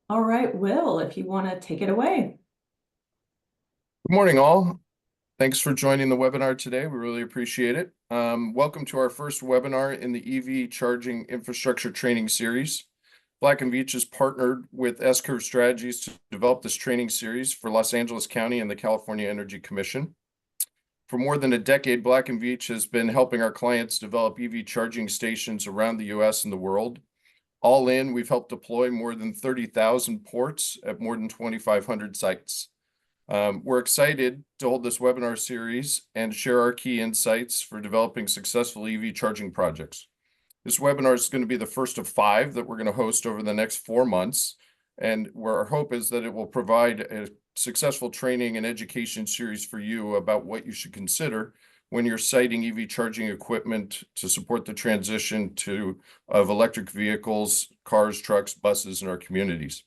All right, Will, if you want to take it away. Good morning, all. Thanks for joining the webinar today. We really appreciate it. Welcome to our first webinar in the EV charging infrastructure training series. Black & Veatch has partnered with S-Curve Strategies to develop this training series for Los Angeles County and the California Energy Commission. For more than a decade, Black & Veatch has been helping our clients develop EV charging stations around the US and the world. All in, we've helped deploy more than 30,000 ports at more than 2,500 sites. We're excited to hold this webinar series and share our key insights for developing successful EV charging projects. This webinar is going to be the first of 5 that we're going to host over the next 4 months, and where our hope is that it will provide a successful training and education series for you about what you should consider when you're siting EV charging equipment to support the transition of electric vehicles, cars, trucks, buses in our communities.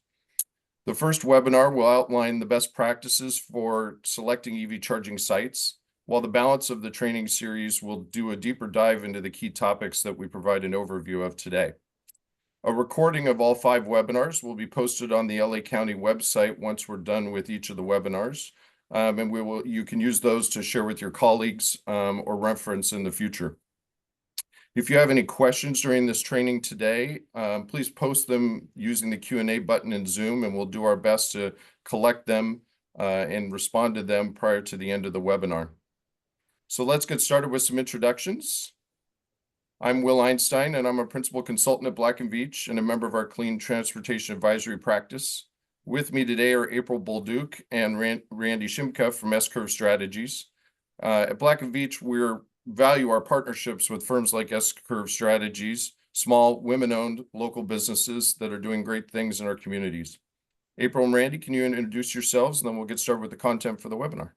The first webinar will outline the best practices for selecting EV charging sites, while the balance of the training series will do a deeper dive into the key topics that we provide an overview of today. A recording of all 5 webinars will be posted on the LA County website once we're done with each of the webinars, and you can use those to share with your colleagues or reference in the future. If you have any questions during this training today, please post them using the Q&A button in Zoom, and we'll do our best to collect them and respond to them prior to the end of the webinar. So let's get started with some introductions. I'm Will Einstein, and I'm a principal consultant at Black & Veatch and a member of our Clean Transportation Advisory practice. With me today are April Bolduc and Randy Shimka from S-Curve Strategies. At Black & Veatch, we're value our partnerships with firms like S-Curve Strategies, small women-owned local businesses that are doing great things in our communities. April and Randy, can you introduce yourselves, and then we'll get started with the content for the webinar.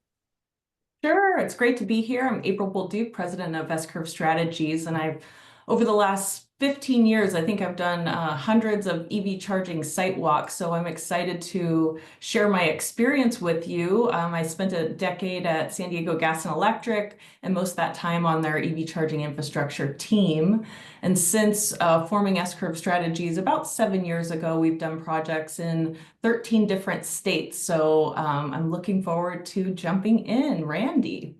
Sure, it's great to be here. I'm April Bolduc, president of S-Curve Strategies, and over the last 15 years, I think I've done hundreds of EV charging site walks, so I'm excited to share my experience with you. I spent a decade at San Diego Gas and Electric, and most of that time on their EV charging infrastructure team. And since forming S-Curve Strategies about 7 years ago, we've done projects in 13 different states. So I'm looking forward to jumping in. Randy.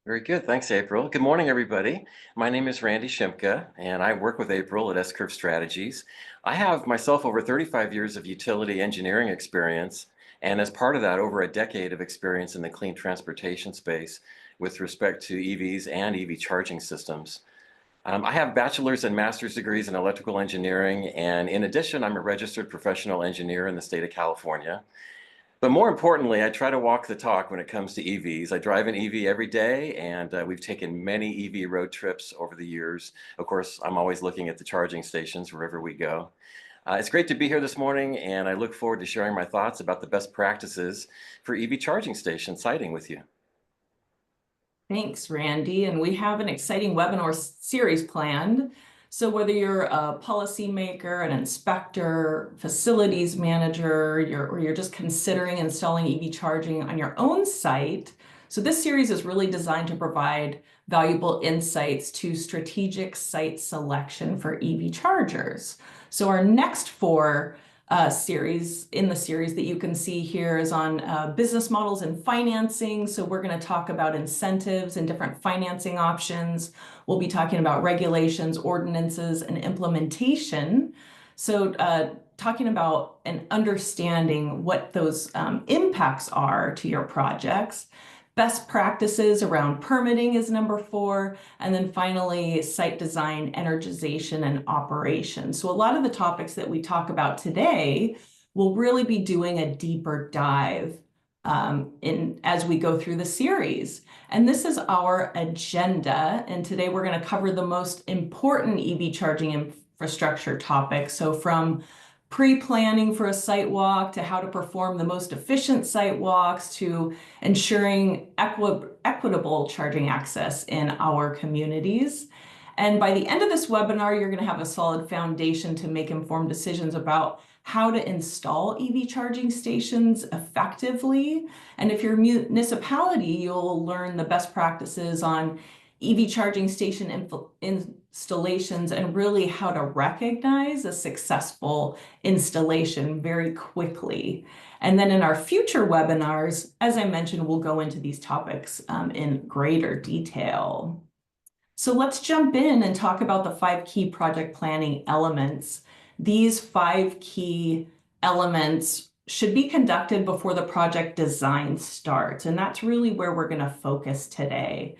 Very good. Thanks, April. Good morning, everybody. My name is Randy Shimka, and I work with April at S-Curve Strategies. I have myself over 35 years of utility engineering experience, and as part of that, over a decade of experience in the clean transportation space with respect to EVs and EV charging systems. I have bachelor's and master's degrees in electrical engineering, and in addition, I'm a registered professional engineer in the state of California. But more importantly, I try to walk the talk when it comes to EVs. I drive an EV every day, and we've taken many EV road trips over the years. Of course, I'm always looking at the charging stations wherever we go. It's great to be here this morning, and I look forward to sharing my thoughts about the best practices for EV charging station siting with you. Thanks, Randy. And we have an exciting webinar series planned. So whether you're a policymaker, an inspector, facilities manager, or you're just considering installing EV charging on your own site, so this series is really designed to provide valuable insights to strategic site selection for EV chargers. So our next 4 series that you can see here is on business models and financing. So we're going to talk about incentives and different financing options. We'll be talking about regulations, ordinances, and implementation. So talking about and understanding what those impacts are to your projects. Best practices around permitting is number 4. And then finally, site design, energization, and operation. So a lot of the topics that we talk about today will really be doing a deeper dive as we go through the series. And this is our agenda. And today we're going to cover the most important EV charging infrastructure topics. So from pre-planning for a site walk to how to perform the most efficient site walks to ensuring equitable charging access in our communities. And by the end of this webinar, you're going to have a solid foundation to make informed decisions about how to install EV charging stations effectively. And if you're a municipality, you'll learn the best practices on EV charging station installations and really how to recognize a successful installation very quickly. And then in our future webinars, as I mentioned, we'll go into these topics in greater detail. So let's jump in and talk about the 5 key project planning elements. These 5 key elements should be conducted before the project design starts, and that's really where we're going to focus today.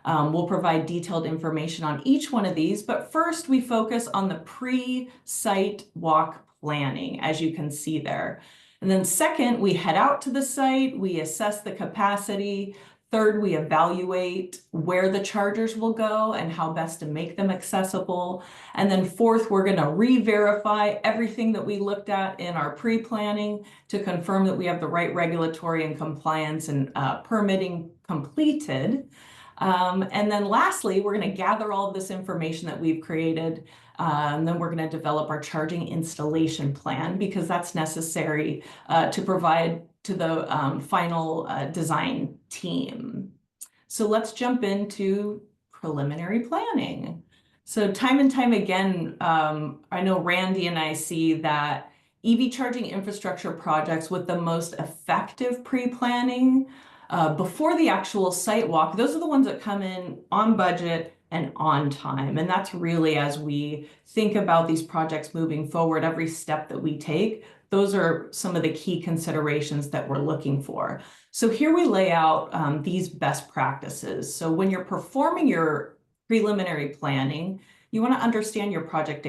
We'll provide detailed information on each one of these, but first we focus on the pre-site walk planning, as you can see there. And then second, we head out to the site, we assess the capacity. Third, we evaluate where the chargers will go and how best to make them accessible. And then fourth, we're going to re-verify everything that we looked at in our pre-planning to confirm that we have the right regulatory and compliance and permitting completed. And then lastly, we're going to gather all of this information that we've created. And then we're going to develop our charging installation plan because that's necessary to provide to the final design team. So let's jump into preliminary planning. So time and time again, I know Randy and I see that EV charging infrastructure projects with the most effective pre-planning before the actual site walk, those are the ones that come in on budget and on time. And that's really, as we think about these projects moving forward, every step that we take, those are some of the key considerations that we're looking for. So here we lay out these best practices. So when you're performing your preliminary planning, you want to understand your project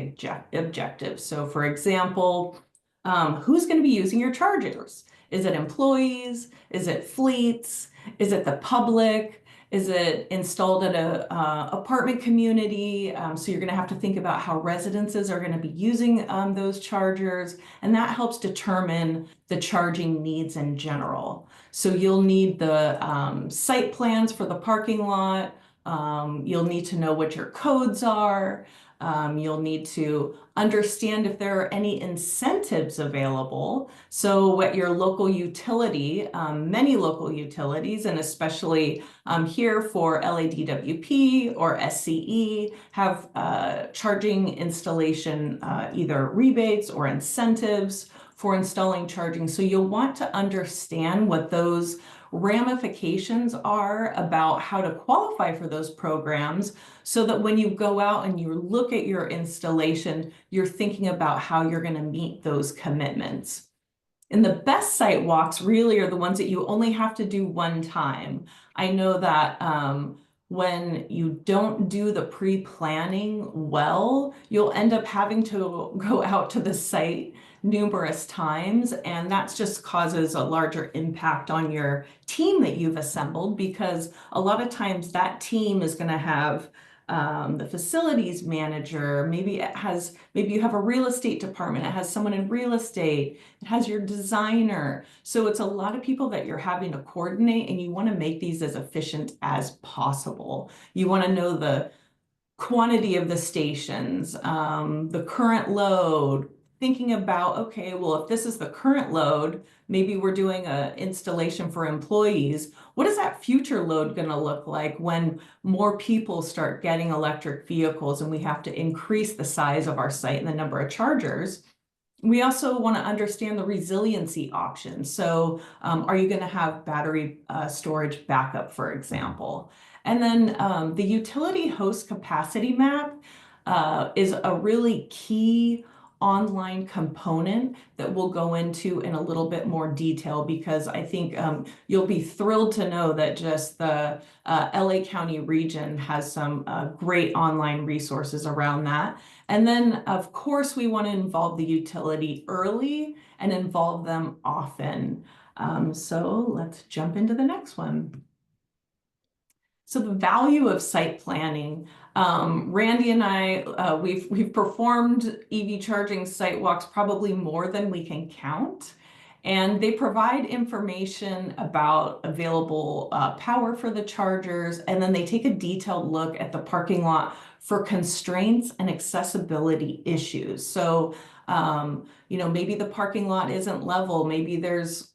objectives. So for example, who's going to be using your chargers? Is it employees? Is it fleets? Is it the public? Is it installed at a apartment community? So you're going to have to think about how residences are going to be using those chargers, and that helps determine the charging needs in general. So you'll need the site plans for the parking lot. You'll need to know what your codes are. You'll need to understand if there are any incentives available. So at your local utility, many local utilities, and especially here for LADWP or SCE, have charging installation, either rebates or incentives for installing charging. So you'll want to understand what those ramifications are about how to qualify for those programs so that when you go out and you look at your installation, you're thinking about how you're going to meet those commitments. And the best site walks really are the ones that you only have to do one time. I know that when you don't do the pre-planning well, you'll end up having to go out to the site numerous times, and that just causes a larger impact on your team that you've assembled, because a lot of times that team is going to have the facilities manager, maybe you have a real estate department, it has someone in real estate, it has your designer. So it's a lot of people that you're having to coordinate, and you want to make these as efficient as possible. You want to know the quantity of the stations, the current load, thinking about, okay, well, if this is the current load, maybe we're doing an installation for employees. What is that future load going to look like when more people start getting electric vehicles and we have to increase the size of our site and the number of chargers? We also want to understand the resiliency options. So are you going to have battery storage backup, for example? And then the utility host capacity map is a really key online component that we'll go into in a little bit more detail, because I think you'll be thrilled to know that just the LA County region has some great online resources around that. And then, of course, we want to involve the utility early and involve them often. So let's jump into the next one. So the value of site planning. Randy and I, we've performed EV charging site walks probably more than we can count. And they provide information about available power for the chargers, and then they take a detailed look at the parking lot for constraints and accessibility issues. So, maybe the parking lot isn't level, maybe there's,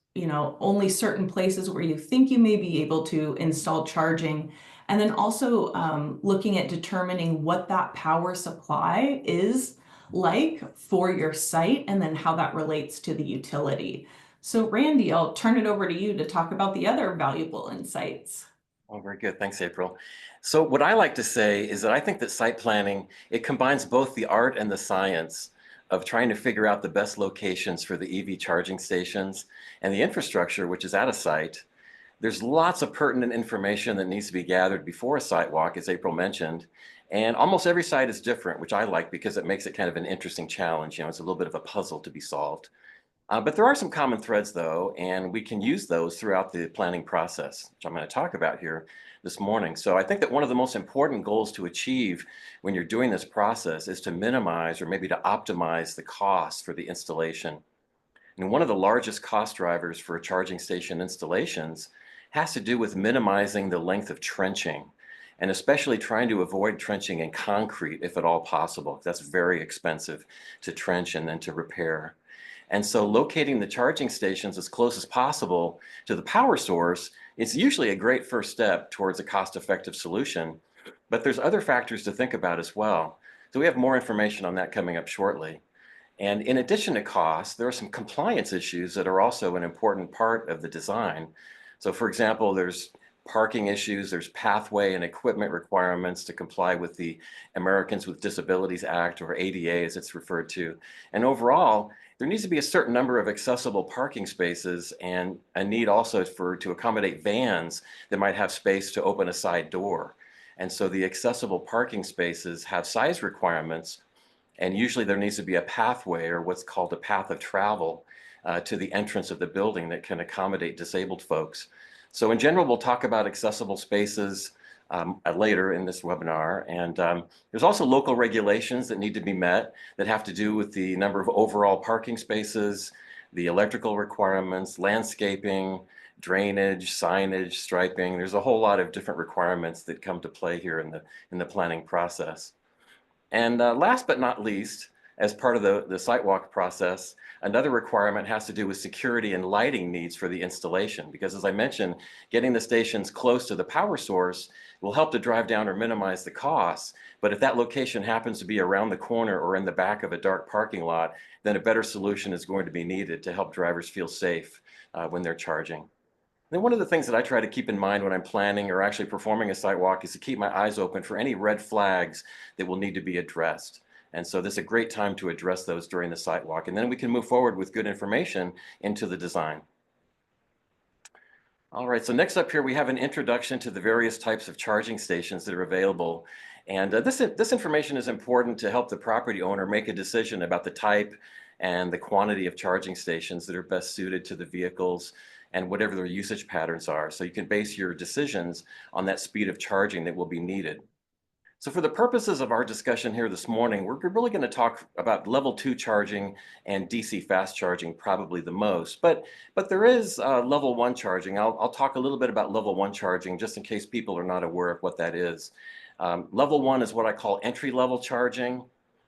only certain places where you think you may be able to install charging. And then also looking at determining what that power supply is like for your site and then how that relates to the utility. So Randy, I'll turn it over to you to talk about the other valuable insights. Oh, very good. Thanks, April. So what I like to say is that I think that site planning, it combines both the art and the science of trying to figure out the best locations for the EV charging stations and the infrastructure, which is at a site. There's lots of pertinent information that needs to be gathered before a site walk, as April mentioned. And almost every site is different, which I like because it makes it kind of an interesting challenge. You know, it's a little bit of a puzzle to be solved. But there are some common threads, though, and we can use those throughout the planning process, which I'm going to talk about here this morning. So I think that one of the most important goals to achieve when you're doing this process is to minimize or maybe to optimize the cost for the installation. And one of the largest cost drivers for charging station installations has to do with minimizing the length of trenching, and especially trying to avoid trenching in concrete if at all possible. That's very expensive to trench and then to repair. And so locating the charging stations as close as possible to the power source is usually a great first step towards a cost-effective solution, but there's other factors to think about as well. So we have more information on that coming up shortly. And in addition to cost, there are some compliance issues that are also an important part of the design. So for example, there's parking issues, there's pathway and equipment requirements to comply with the Americans with Disabilities Act, or ADA as it's referred to. And overall, there needs to be a certain number of accessible parking spaces and a need also to accommodate vans that might have space to open a side door. And so the accessible parking spaces have size requirements, and usually there needs to be a pathway, or what's called a path of travel, to the entrance of the building that can accommodate disabled folks. So in general, we'll talk about accessible spaces later in this webinar. And there's also local regulations that need to be met that have to do with the number of overall parking spaces, the electrical requirements, landscaping, drainage, signage, striping. There's a whole lot of different requirements that come to play here in the planning process. And last but not least, as part of the site walk process, another requirement has to do with security and lighting needs for the installation. Because as I mentioned, getting the stations close to the power source will help to drive down or minimize the costs. But if that location happens to be around the corner or in the back of a dark parking lot, then a better solution is going to be needed to help drivers feel safe when they're charging. Then one of the things that I try to keep in mind when I'm planning or actually performing a site walk is to keep my eyes open for any red flags that will need to be addressed. And so this is a great time to address those during the site walk. And then we can move forward with good information into the design. All right, so next up here, we have an introduction to the various types of charging stations that are available. And this information is important to help the property owner make a decision about the type and the quantity of charging stations that are best suited to the vehicles and whatever their usage patterns are. So you can base your decisions on that speed of charging that will be needed. So for the purposes of our discussion here this morning, we're really going to talk about level 2 charging and DC fast charging probably the most, but there is level 1 charging. I'll talk a little bit about level 1 charging just in case people are not aware of what that is. Level 1 is what I call entry-level charging.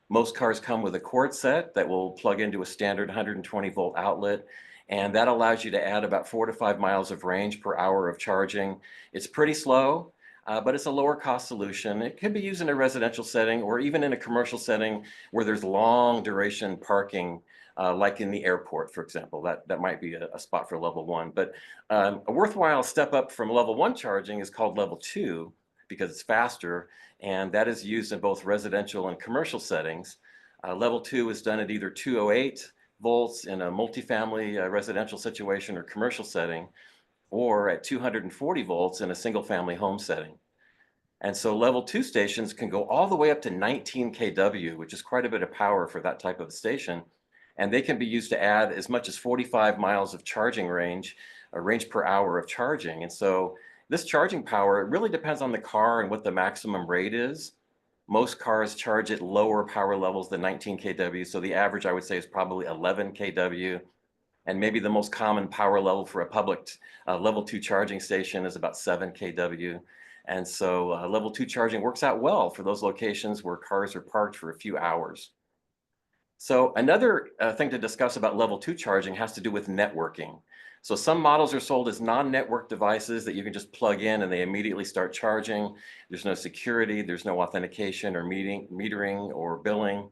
Most cars come with a cord set that will plug into a standard 120 volt outlet, and that allows you to add about 4 to 5 miles of range per hour of charging. It's pretty slow, but it's a lower cost solution. It can be used in a residential setting or even in a commercial setting where there's long duration parking, like in the airport, for example. That might be a spot for level 1. But a worthwhile step up from level 1 charging is called level 2 because it's faster, and that is used in both residential and commercial settings. Level 2 is done at either 208 volts in a multifamily residential situation or commercial setting, or at 240 volts in a single family home setting. And so level 2 stations can go all the way up to 19 kW, which is quite a bit of power for that type of station. And they can be used to add as much as 45 miles of charging range, a range per hour of charging. And so this charging power, it really depends on the car and what the maximum rate is. Most cars charge at lower power levels than 19 kW. So the average, I would say, is probably 11 kW. And maybe the most common power level for a public level 2 charging station is about 7 kW. And so level 2 charging works out well for those locations where cars are parked for a few hours. So another thing to discuss about level 2 charging has to do with networking. So some models are sold as non-network devices that you can just plug in and they immediately start charging. There's no security, there's no authentication or metering or billing.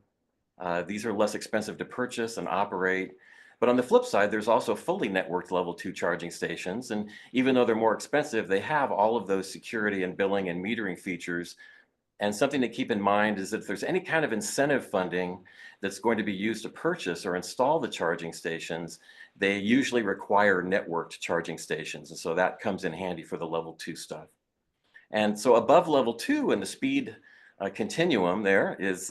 These are less expensive to purchase and operate. But on the flip side, there's also fully networked level 2 charging stations. And even though they're more expensive, they have all of those security and billing and metering features. And something to keep in mind is that if there's any kind of incentive funding that's going to be used to purchase or install the charging stations, they usually require networked charging stations. And so that comes in handy for the level 2 stuff. And so above level 2 in the speed continuum there is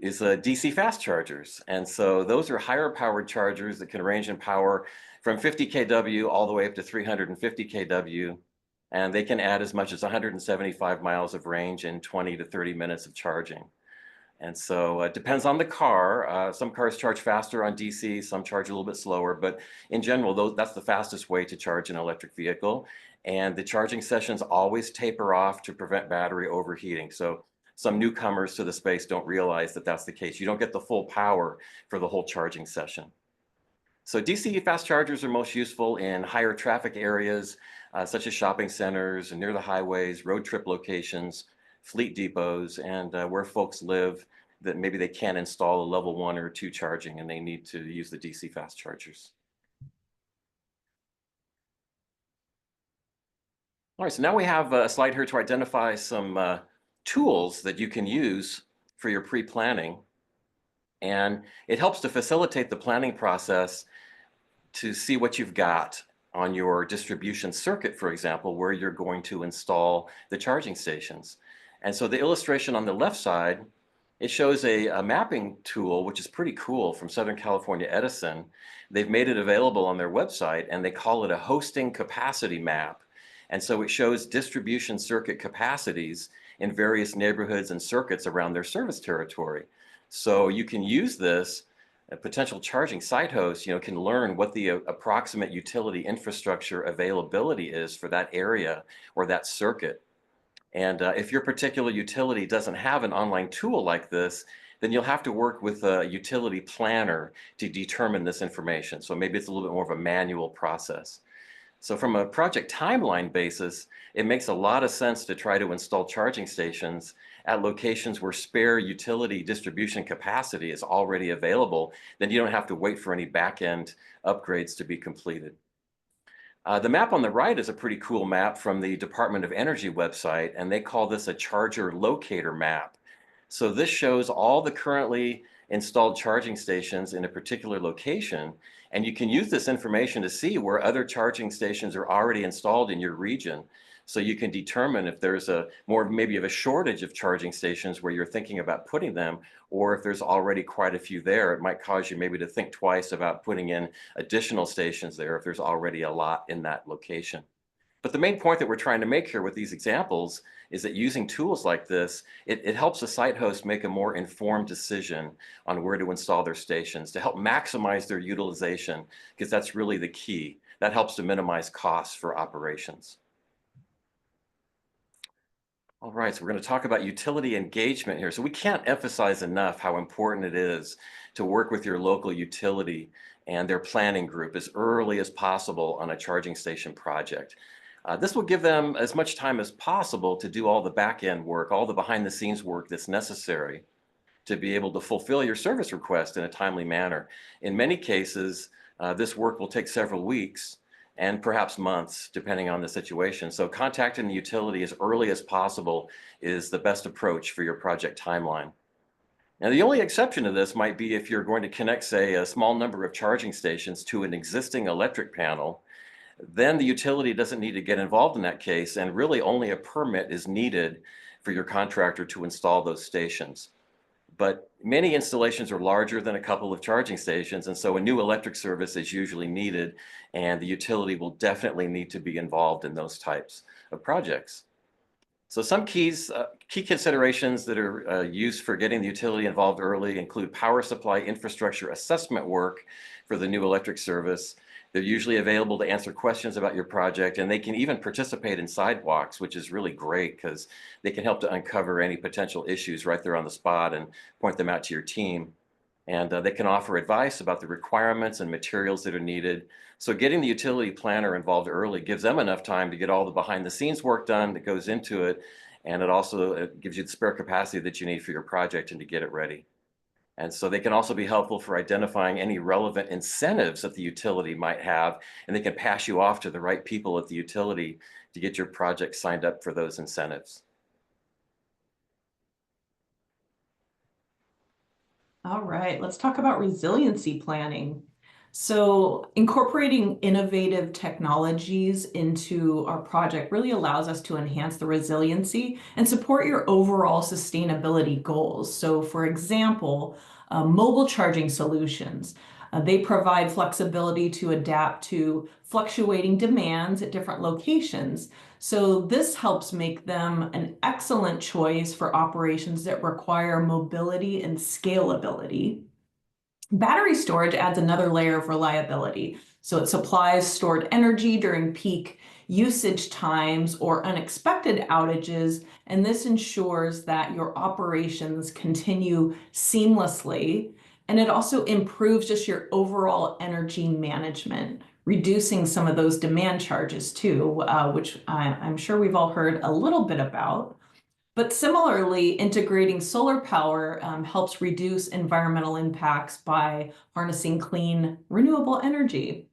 DC fast chargers. And so those are higher powered chargers that can range in power from 50 kW all the way up to 350 kW. And they can add as much as 175 miles of range in 20 to 30 minutes of charging. And so it depends on the car. Some cars charge faster on DC, some charge a little bit slower, but in general, that's the fastest way to charge an electric vehicle. And the charging sessions always taper off to prevent battery overheating. So some newcomers to the space don't realize that that's the case. You don't get the full power for the whole charging session. So DC fast chargers are most useful in higher traffic areas, such as shopping centers and near the highways, road trip locations, fleet depots, and where folks live that maybe they can't install a level 1 or 2 charging and they need to use the DC fast chargers. All right, so now we have a slide here to identify some tools that you can use for your pre-planning. And it helps to facilitate the planning process to see what you've got on your distribution circuit, for example, where you're going to install the charging stations. And so the illustration on the left side, it shows a mapping tool, which is pretty cool, from Southern California Edison. They've made it available on their website, and they call it a hosting capacity map. And so it shows distribution circuit capacities in various neighborhoods and circuits around their service territory. So you can use this. A potential charging site host, can learn what the approximate utility infrastructure availability is for that area or that circuit. And if your particular utility doesn't have an online tool like this, then you'll have to work with a utility planner to determine this information. So maybe it's a little bit more of a manual process. So from a project timeline basis, it makes a lot of sense to try to install charging stations at locations where spare utility distribution capacity is already available. Then you don't have to wait for any back-end upgrades to be completed. The map on the right is a pretty cool map from the Department of Energy website, and they call this a charger locator map. So this shows all the currently installed charging stations in a particular location, and you can use this information to see where other charging stations are already installed in your region. So you can determine if there's maybe of a shortage of charging stations where you're thinking about putting them, or if there's already quite a few there, it might cause you maybe to think twice about putting in additional stations there if there's already a lot in that location. But the main point that we're trying to make here with these examples is that using tools like this, it helps a site host make a more informed decision on where to install their stations to help maximize their utilization, because that's really the key. That helps to minimize costs for operations. All right, so we're going to talk about utility engagement here. So we can't emphasize enough how important it is to work with your local utility and their planning group as early as possible on a charging station project. This will give them as much time as possible to do all the back-end work, all the behind-the-scenes work that's necessary to be able to fulfill your service request in a timely manner. In many cases, this work will take several weeks and perhaps months, depending on the situation. So contacting the utility as early as possible is the best approach for your project timeline. Now, the only exception to this might be if you're going to connect, say, a small number of charging stations to an existing electric panel. Then the utility doesn't need to get involved in that case, and really only a permit is needed for your contractor to install those stations. But many installations are larger than a couple of charging stations, and so a new electric service is usually needed, and the utility will definitely need to be involved in those types of projects. So some key considerations that are used for getting the utility involved early include power supply infrastructure assessment work for the new electric service. They're usually available to answer questions about your project, and they can even participate in sidewalks, which is really great because they can help to uncover any potential issues right there on the spot and point them out to your team. And they can offer advice about the requirements and materials that are needed. So getting the utility planner involved early gives them enough time to get all the behind the scenes work done that goes into it. And it also gives you the spare capacity that you need for your project and to get it ready. And so they can also be helpful for identifying any relevant incentives that the utility might have, and they can pass you off to the right people at the utility to get your project signed up for those incentives. All right, let's talk about resiliency planning. So incorporating innovative technologies into our project really allows us to enhance the resiliency and support your overall sustainability goals. So for example, mobile charging solutions. They provide flexibility to adapt to fluctuating demands at different locations. So this helps make them an excellent choice for operations that require mobility and scalability. Battery storage adds another layer of reliability. So it supplies stored energy during peak usage times or unexpected outages, and this ensures that your operations continue seamlessly. And it also improves just your overall energy management, reducing some of those demand charges too, which I'm sure we've all heard a little bit about. But similarly, integrating solar power helps reduce environmental impacts by harnessing clean, renewable energy.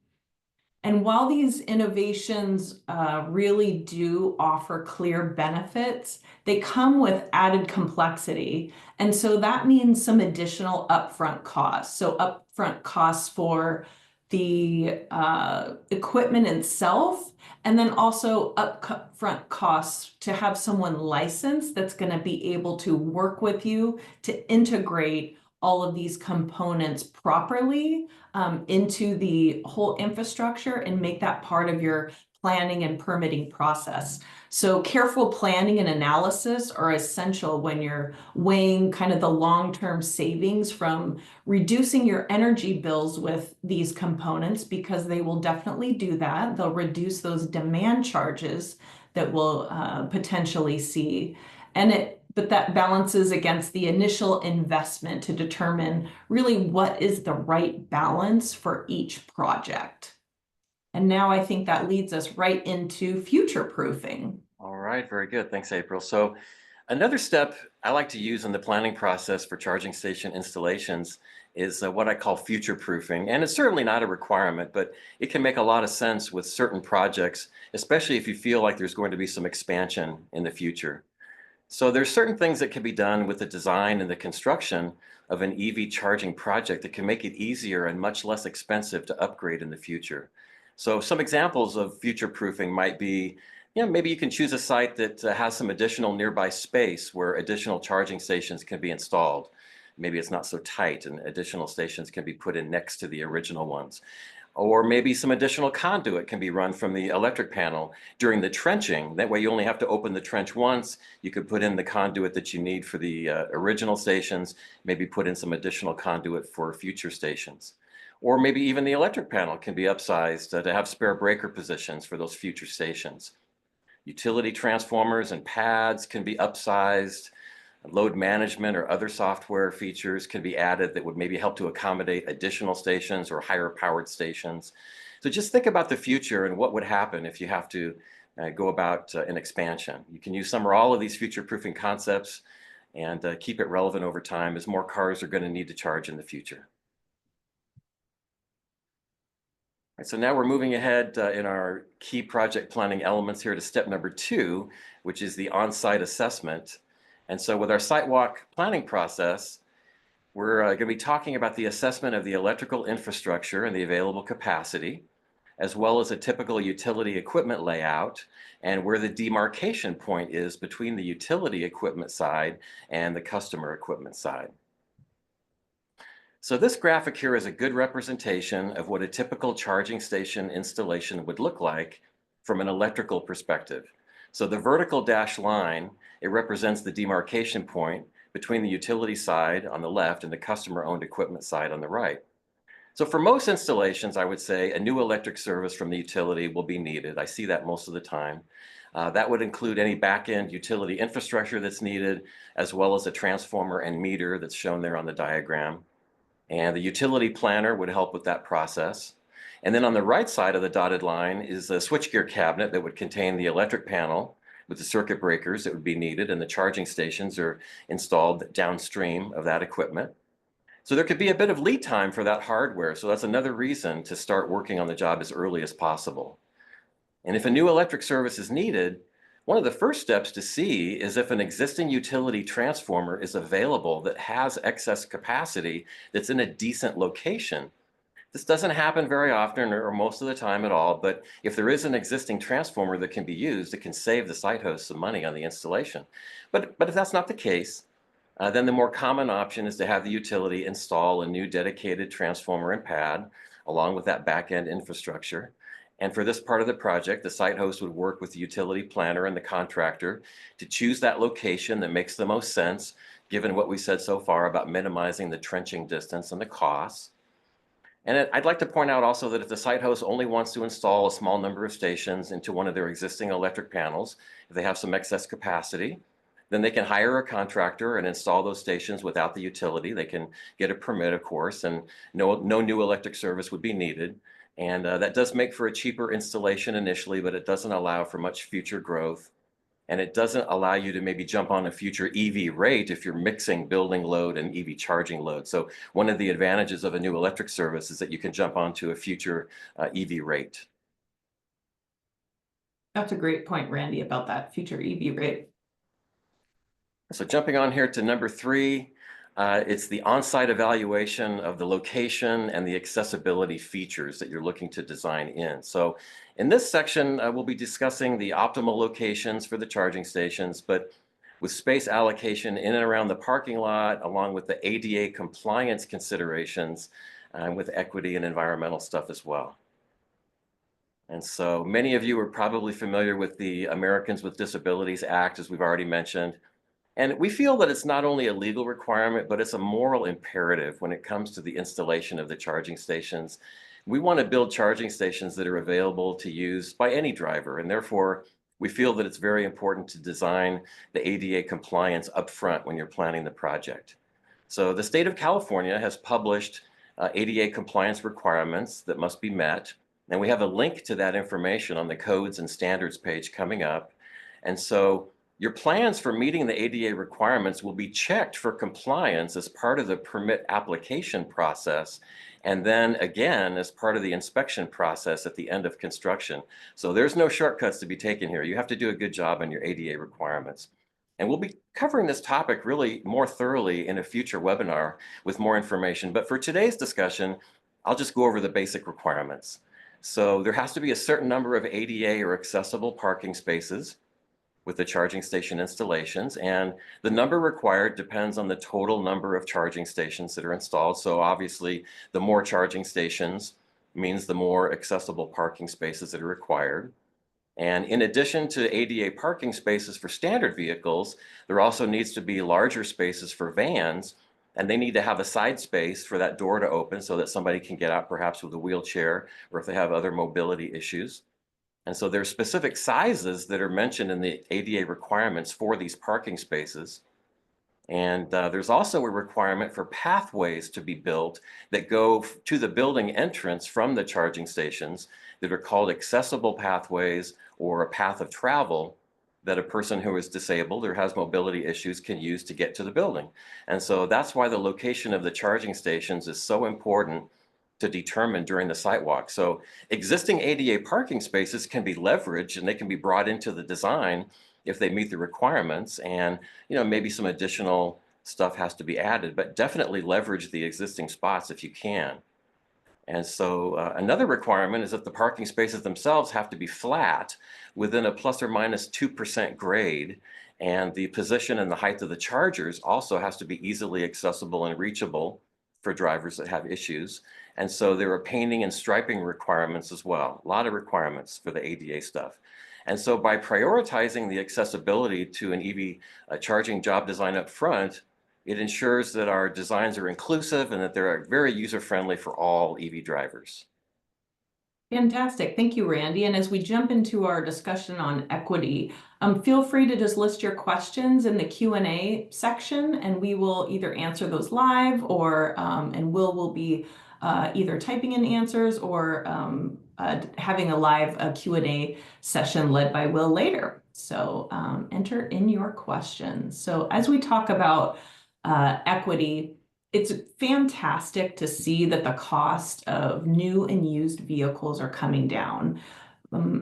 And while these innovations really do offer clear benefits, they come with added complexity. And so that means some additional upfront costs. So upfront costs for the equipment itself, and then also upfront costs to have someone licensed that's going to be able to work with you to integrate all of these components properly into the whole infrastructure and make that part of your planning and permitting process. So careful planning and analysis are essential when you're weighing kind of the long-term savings from reducing your energy bills with these components, because they will definitely do that. They'll reduce those demand charges that we'll potentially see. But that balances against the initial investment to determine really what is the right balance for each project. And now I think that leads us right into future proofing. All right, very good. Thanks, April. So another step I like to use in the planning process for charging station installations is what I call future proofing. And it's certainly not a requirement, but it can make a lot of sense with certain projects, especially if you feel like there's going to be some expansion in the future. So there's certain things that can be done with the design and the construction of an EV charging project that can make it easier and much less expensive to upgrade in the future. So some examples of future proofing might be, maybe you can choose a site that has some additional nearby space where additional charging stations can be installed. Maybe it's not so tight and additional stations can be put in next to the original ones. Or maybe some additional conduit can be run from the electric panel during the trenching. That way you only have to open the trench once. You could put in the conduit that you need for the original stations, maybe put in some additional conduit for future stations. Or maybe even the electric panel can be upsized to have spare breaker positions for those future stations. Utility transformers and pads can be upsized. Load management or other software features can be added that would maybe help to accommodate additional stations or higher powered stations. So just think about the future and what would happen if you have to go about an expansion. You can use some or all of these future proofing concepts and keep it relevant over time, as more cars are going to need to charge in the future. All right, so now we're moving ahead in our key project planning elements here to step number 2, which is the on-site assessment. And so with our site walk planning process, we're going to be talking about the assessment of the electrical infrastructure and the available capacity, as well as a typical utility equipment layout and where the demarcation point is between the utility equipment side and the customer equipment side. So this graphic here is a good representation of what a typical charging station installation would look like from an electrical perspective. So the vertical dashed line, it represents the demarcation point between the utility side on the left and the customer-owned equipment side on the right. So for most installations, I would say a new electric service from the utility will be needed. I see that most of the time. That would include any back-end utility infrastructure that's needed, as well as a transformer and meter that's shown there on the diagram. And the utility planner would help with that process. And then on the right side of the dotted line is a switchgear cabinet that would contain the electric panel with the circuit breakers that would be needed, and the charging stations are installed downstream of that equipment. So there could be a bit of lead time for that hardware. So that's another reason to start working on the job as early as possible. And if a new electric service is needed, one of the first steps to see is if an existing utility transformer is available that has excess capacity that's in a decent location. This doesn't happen very often or most of the time at all, but if there is an existing transformer that can be used, it can save the site host some money on the installation. But if that's not the case, then the more common option is to have the utility install a new dedicated transformer and pad along with that back-end infrastructure. And for this part of the project, the site host would work with the utility planner and the contractor to choose that location that makes the most sense, given what we said so far about minimizing the trenching distance and the costs. And I'd like to point out also that if the site host only wants to install a small number of stations into one of their existing electric panels, if they have some excess capacity, then they can hire a contractor and install those stations without the utility. They can get a permit, of course, and no new electric service would be needed. And that does make for a cheaper installation initially, but it doesn't allow for much future growth. And it doesn't allow you to maybe jump on a future EV rate if you're mixing building load and EV charging load. So one of the advantages of a new electric service is that you can jump onto a future EV rate. That's a great point, Randy, about that future EV rate. So jumping on here to number 3, it's the on-site evaluation of the location and the accessibility features that you're looking to design in. So in this section, we'll be discussing the optimal locations for the charging stations, but with space allocation in and around the parking lot, along with the ADA compliance considerations, and with equity and environmental stuff as well. And so many of you are probably familiar with the Americans with Disabilities Act, as we've already mentioned. And we feel that it's not only a legal requirement, but it's a moral imperative when it comes to the installation of the charging stations. We want to build charging stations that are available to use by any driver, and therefore we feel that it's very important to design the ADA compliance upfront when you're planning the project. So the state of California has published ADA compliance requirements that must be met, and we have a link to that information on the codes and standards page coming up. And so your plans for meeting the ADA requirements will be checked for compliance as part of the permit application process, and then again as part of the inspection process at the end of construction. So there's no shortcuts to be taken here. You have to do a good job on your ADA requirements. And we'll be covering this topic really more thoroughly in a future webinar with more information. But for today's discussion, I'll just go over the basic requirements. So there has to be a certain number of ADA or accessible parking spaces with the charging station installations, and the number required depends on the total number of charging stations that are installed. So obviously, the more charging stations means the more accessible parking spaces that are required. And in addition to ADA parking spaces for standard vehicles, there also needs to be larger spaces for vans, and they need to have a side space for that door to open so that somebody can get out perhaps with a wheelchair or if they have other mobility issues. And so there's specific sizes that are mentioned in the ADA requirements for these parking spaces. And there's also a requirement for pathways to be built that go to the building entrance from the charging stations that are called accessible pathways or a path of travel that a person who is disabled or has mobility issues can use to get to the building. And so that's why the location of the charging stations is so important to determine during the site walk. So existing ADA parking spaces can be leveraged and they can be brought into the design if they meet the requirements, and maybe some additional stuff has to be added, but definitely leverage the existing spots if you can. And so another requirement is that the parking spaces themselves have to be flat within a plus or minus 2% grade, and the position and the height of the chargers also has to be easily accessible and reachable for drivers that have issues. And so there are painting and striping requirements as well, a lot of requirements for the ADA stuff. And so by prioritizing the accessibility to an EV charging job design up front, it ensures that our designs are inclusive and that they're very user-friendly for all EV drivers. Fantastic. Thank you, Randy. And as we jump into our discussion on equity, feel free to just list your questions in the Q&A section, and we will either answer those live or and will be either typing in answers or having a live Q&A session led by Will later. So enter in your questions. So as we talk about equity, it's fantastic to see that the cost of new and used vehicles are coming down.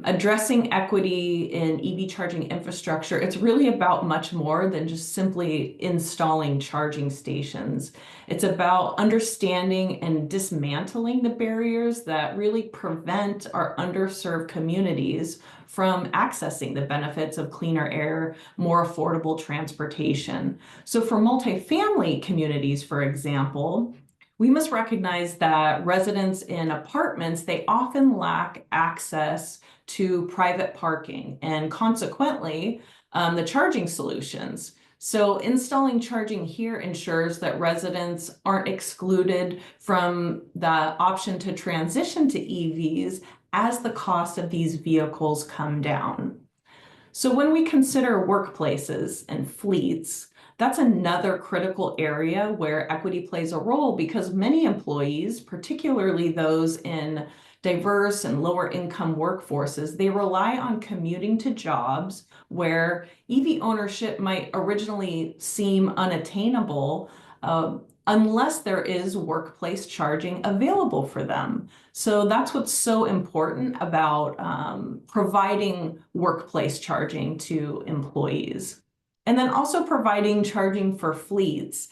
Addressing equity in EV charging infrastructure, it's really about much more than just simply installing charging stations. It's about understanding and dismantling the barriers that really prevent our underserved communities from accessing the benefits of cleaner air, more affordable transportation. So for multifamily communities, for example, we must recognize that residents in apartments, they often lack access to private parking and consequently the charging solutions. So installing charging here ensures that residents aren't excluded from the option to transition to EVs as the cost of these vehicles come down. So when we consider workplaces and fleets, that's another critical area where equity plays a role because many employees, particularly those in diverse and lower income workforces, they rely on commuting to jobs where EV ownership might originally seem unattainable unless there is workplace charging available for them. So that's what's so important about providing workplace charging to employees. And then also providing charging for fleets.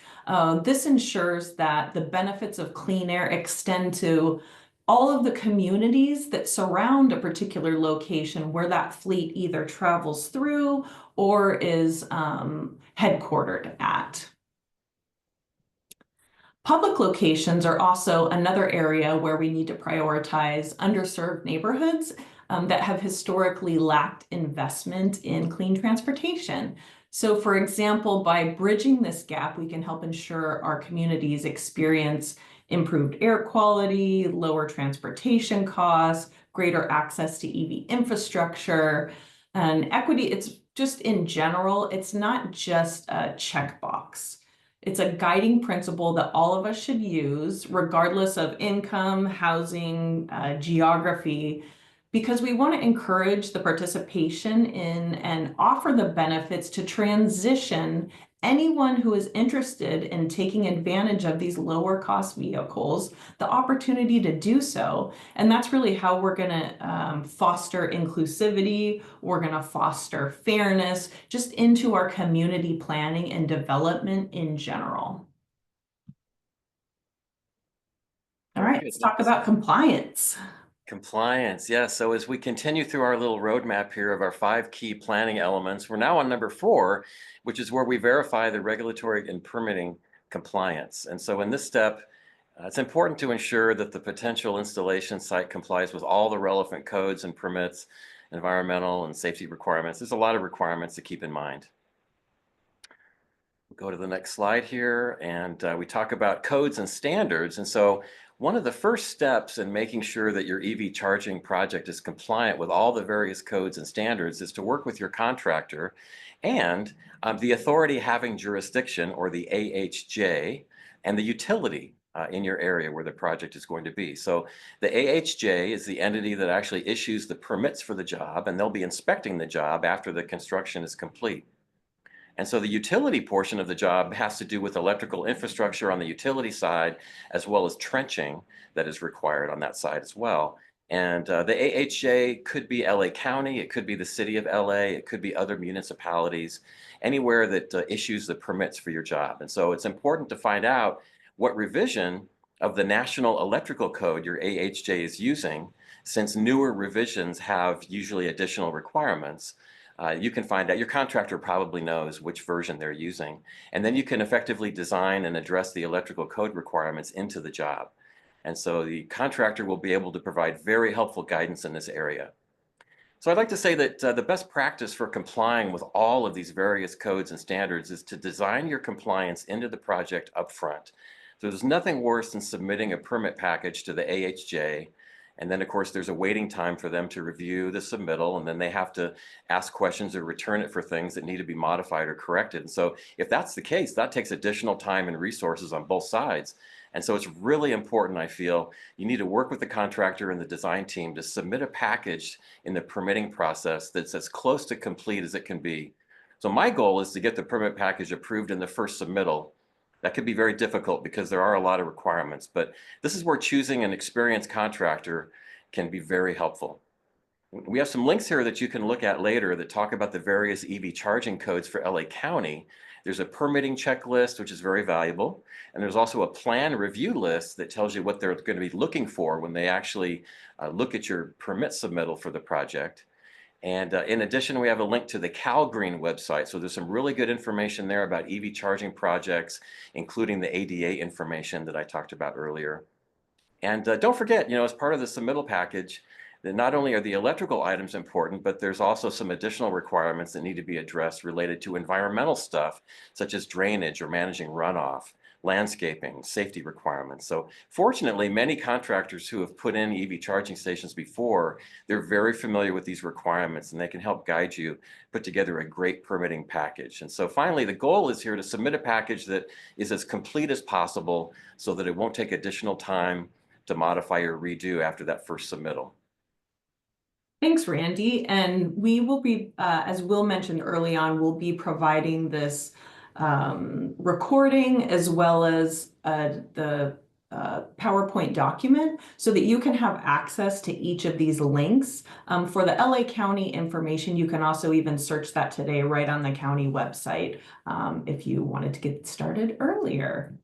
This ensures that the benefits of clean air extend to all of the communities that surround a particular location where that fleet either travels through or is headquartered at. Public locations are also another area where we need to prioritize underserved neighborhoods that have historically lacked investment in clean transportation. So for example, by bridging this gap, we can help ensure our communities experience improved air quality, lower transportation costs, greater access to EV infrastructure, and equity. It's just in general, it's not just a checkbox. It's a guiding principle that all of us should use, regardless of income, housing, geography, because we want to encourage the participation in and offer the benefits to transition anyone who is interested in taking advantage of these lower cost vehicles, the opportunity to do so. And that's really how we're going to foster inclusivity. We're going to foster fairness just into our community planning and development in general. All right, let's talk about compliance. Compliance, yes. So as we continue through our little roadmap here of our 5 key planning elements, we're now on number 4, which is where we verify the regulatory and permitting compliance. And so in this step, it's important to ensure that the potential installation site complies with all the relevant codes and permits, environmental and safety requirements. There's a lot of requirements to keep in mind. We'll go to the next slide here, and we talk about codes and standards. And so one of the first steps in making sure that your EV charging project is compliant with all the various codes and standards is to work with your contractor and the authority having jurisdiction, or the AHJ, and the utility in your area where the project is going to be. So the AHJ is the entity that actually issues the permits for the job, and they'll be inspecting the job after the construction is complete. And so the utility portion of the job has to do with electrical infrastructure on the utility side, as well as trenching that is required on that side as well. And the AHJ could be LA County, it could be the city of LA, it could be other municipalities, anywhere that issues the permits for your job. And so it's important to find out what revision of the National Electrical Code your AHJ is using, since newer revisions have usually additional requirements. You can find out, your contractor probably knows which version they're using, and then you can effectively design and address the electrical code requirements into the job. And so the contractor will be able to provide very helpful guidance in this area. So I'd like to say that the best practice for complying with all of these various codes and standards is to design your compliance into the project upfront. So there's nothing worse than submitting a permit package to the AHJ And then, of course, there's a waiting time for them to review the submittal, and then they have to ask questions or return it for things that need to be modified or corrected. And so if that's the case, that takes additional time and resources on both sides. And so it's really important, I feel, you need to work with the contractor and the design team to submit a package in the permitting process that's as close to complete as it can be. So my goal is to get the permit package approved in the first submittal. That could be very difficult because there are a lot of requirements, but this is where choosing an experienced contractor can be very helpful. We have some links here that you can look at later that talk about the various EV charging codes for LA County. There's a permitting checklist, which is very valuable. And there's also a plan review list that tells you what they're going to be looking for when they actually look at your permit submittal for the project. And in addition, we have a link to the CalGreen website. So there's some really good information there about EV charging projects, including the ADA information that I talked about earlier. And don't forget, as part of the submittal package, that not only are the electrical items important, but there's also some additional requirements that need to be addressed related to environmental stuff, such as drainage or managing runoff, landscaping, safety requirements. So fortunately, many contractors who have put in EV charging stations before, they're very familiar with these requirements, and they can help guide you put together a great permitting package. And so finally, the goal is here to submit a package that is as complete as possible so that it won't take additional time to modify or redo after that first submittal. Thanks, Randy. And we will be, as Will mentioned early on, we'll be providing this recording as well as the PowerPoint document so that you can have access to each of these links. For the LA County information, you can also even search that today right on the county website if you wanted to get started earlier.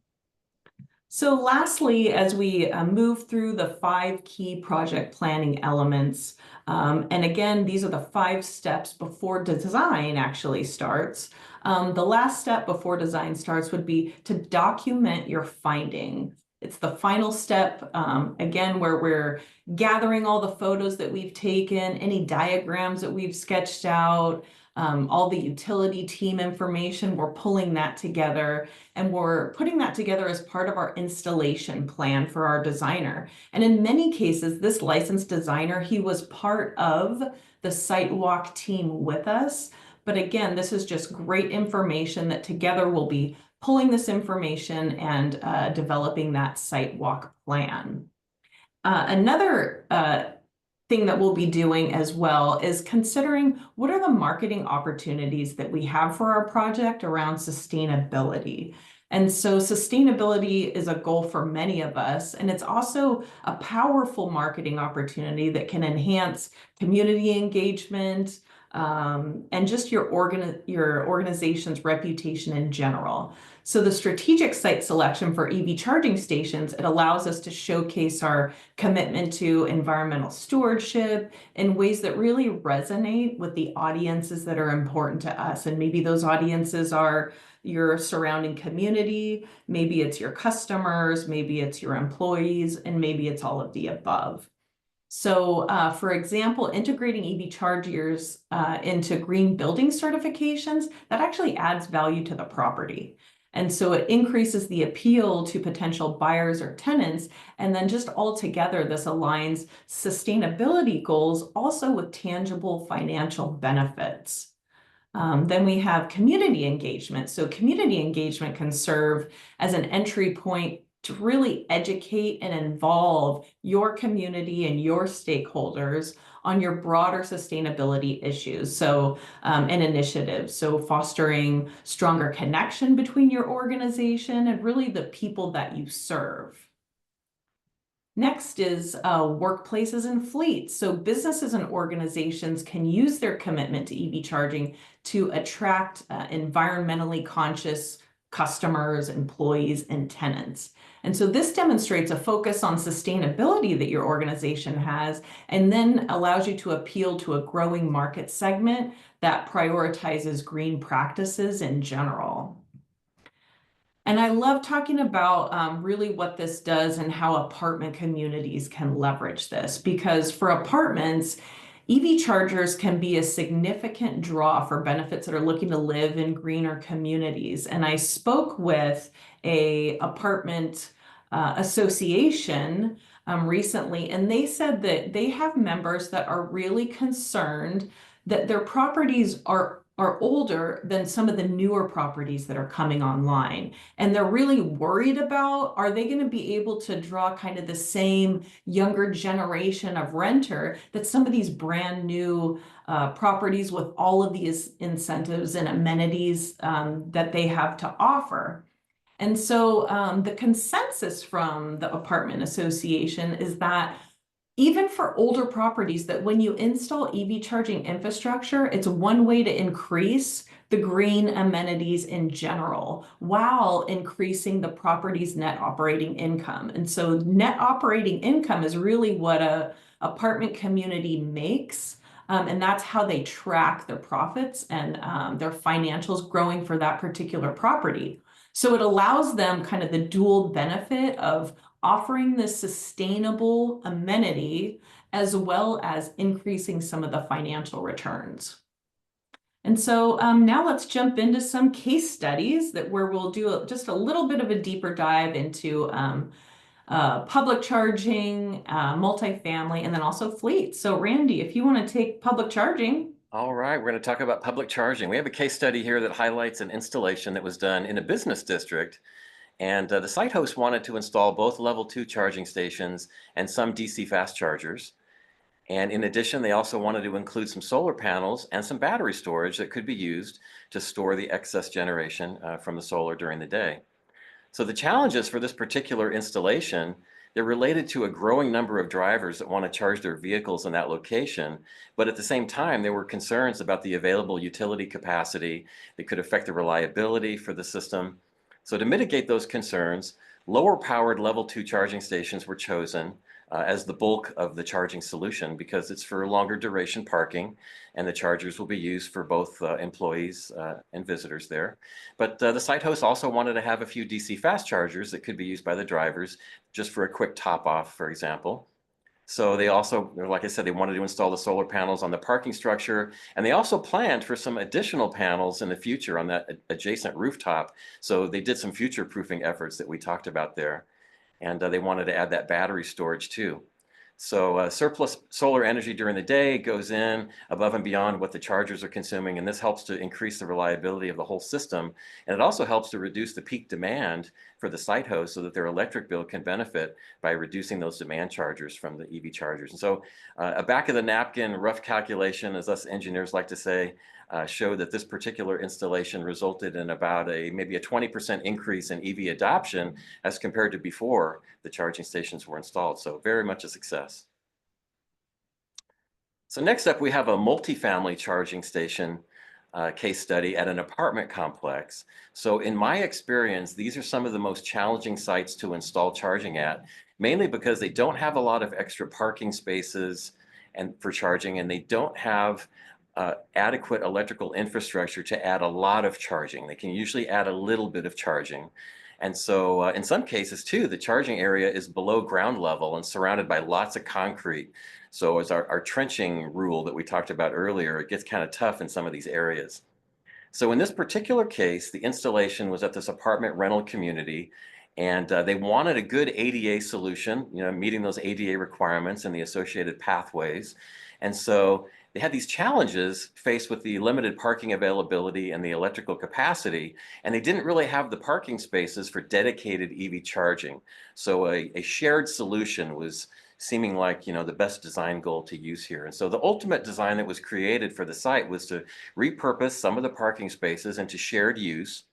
So lastly, as we move through the 5 key project planning elements, and again, these are the 5 steps before design actually starts. The last step before design starts would be to document your finding. It's the final step, again, where we're gathering all the photos that we've taken, any diagrams that we've sketched out, all the utility team information, we're pulling that together and we're putting that together as part of our installation plan for our designer. And in many cases, this licensed designer, he was part of the site walk team with us. But again, this is just great information that together we'll be pulling this information and developing that site walk plan. Another thing that we'll be doing as well is considering what are the marketing opportunities that we have for our project around sustainability. And so sustainability is a goal for many of us, and it's also a powerful marketing opportunity that can enhance community engagement and just your organization's reputation in general. So the strategic site selection for EV charging stations, it allows us to showcase our commitment to environmental stewardship in ways that really resonate with the audiences that are important to us. And maybe those audiences are your surrounding community, maybe it's your customers, maybe it's your employees, and maybe it's all of the above. So for example, integrating EV chargers into green building certifications, that actually adds value to the property. And so it increases the appeal to potential buyers or tenants. And then just altogether, this aligns sustainability goals also with tangible financial benefits. Then we have community engagement. So community engagement can serve as an entry point to really educate and involve your community and your stakeholders on your broader sustainability issues, and initiatives. So fostering stronger connection between your organization and really the people that you serve. Next is workplaces and fleets. So businesses and organizations can use their commitment to EV charging to attract environmentally conscious customers, employees, and tenants. And so this demonstrates a focus on sustainability that your organization has, and then allows you to appeal to a growing market segment that prioritizes green practices in general. And I love talking about really what this does and how apartment communities can leverage this, because for apartments, EV chargers can be a significant draw for benefits that are looking to live in greener communities. And I spoke with an apartment association recently, and they said that they have members that are really concerned that their properties are older than some of the newer properties that are coming online. And they're really worried about, are they going to be able to draw kind of the same younger generation of renter that some of these brand new properties with all of these incentives and amenities that they have to offer. And so the consensus from the apartment association is that even for older properties, that when you install EV charging infrastructure, it's one way to increase the green amenities in general while increasing the property's net operating income. And so net operating income is really what a apartment community makes. And that's how they track their profits and their financials growing for that particular property. So it allows them kind of the dual benefit of offering this sustainable amenity as well as increasing some of the financial returns. And so now let's jump into some case studies where we'll do just a little bit of a deeper dive into public charging, multifamily, and then also fleet. So Randy, if you want to take public charging. All right, we're going to talk about public charging. We have a case study here that highlights an installation that was done in a business district. And the site host wanted to install both level 2 charging stations and some DC fast chargers. And in addition, they also wanted to include some solar panels and some battery storage that could be used to store the excess generation from the solar during the day. So the challenges for this particular installation, they're related to a growing number of drivers that want to charge their vehicles in that location. But at the same time, there were concerns about the available utility capacity that could affect the reliability for the system. So to mitigate those concerns, lower powered level 2 charging stations were chosen as the bulk of the charging solution because it's for longer duration parking and the chargers will be used for both employees and visitors there. But the site host also wanted to have a few DC fast chargers that could be used by the drivers just for a quick top off, for example. So they also, like I said, they wanted to install the solar panels on the parking structure, and they also planned for some additional panels in the future on that adjacent rooftop. So they did some future proofing efforts that we talked about there. And they wanted to add that battery storage too. So surplus solar energy during the day goes in above and beyond what the chargers are consuming, and this helps to increase the reliability of the whole system. And it also helps to reduce the peak demand for the site host so that their electric bill can benefit by reducing those demand chargers from the EV chargers. And so a back of the napkin rough calculation, as us engineers like to say, showed that this particular installation resulted in about maybe a 20% increase in EV adoption as compared to before the charging stations were installed. So very much a success. So next up, we have a multifamily charging station case study at an apartment complex. So in my experience, these are some of the most challenging sites to install charging at, mainly because they don't have a lot of extra parking spaces and for charging, and they don't have adequate electrical infrastructure to add a lot of charging. They can usually add a little bit of charging. And so in some cases too, the charging area is below ground level and surrounded by lots of concrete. So as our trenching rule that we talked about earlier, it gets kind of tough in some of these areas. So in this particular case, the installation was at this apartment rental community, and they wanted a good ADA solution, meeting those ADA requirements and the associated pathways. And so they had these challenges faced with the limited parking availability and the electrical capacity, and they didn't really have the parking spaces for dedicated EV charging. So a shared solution was seeming like, the best design goal to use here. And so the ultimate design that was created for the site was to repurpose some of the parking spaces into shared use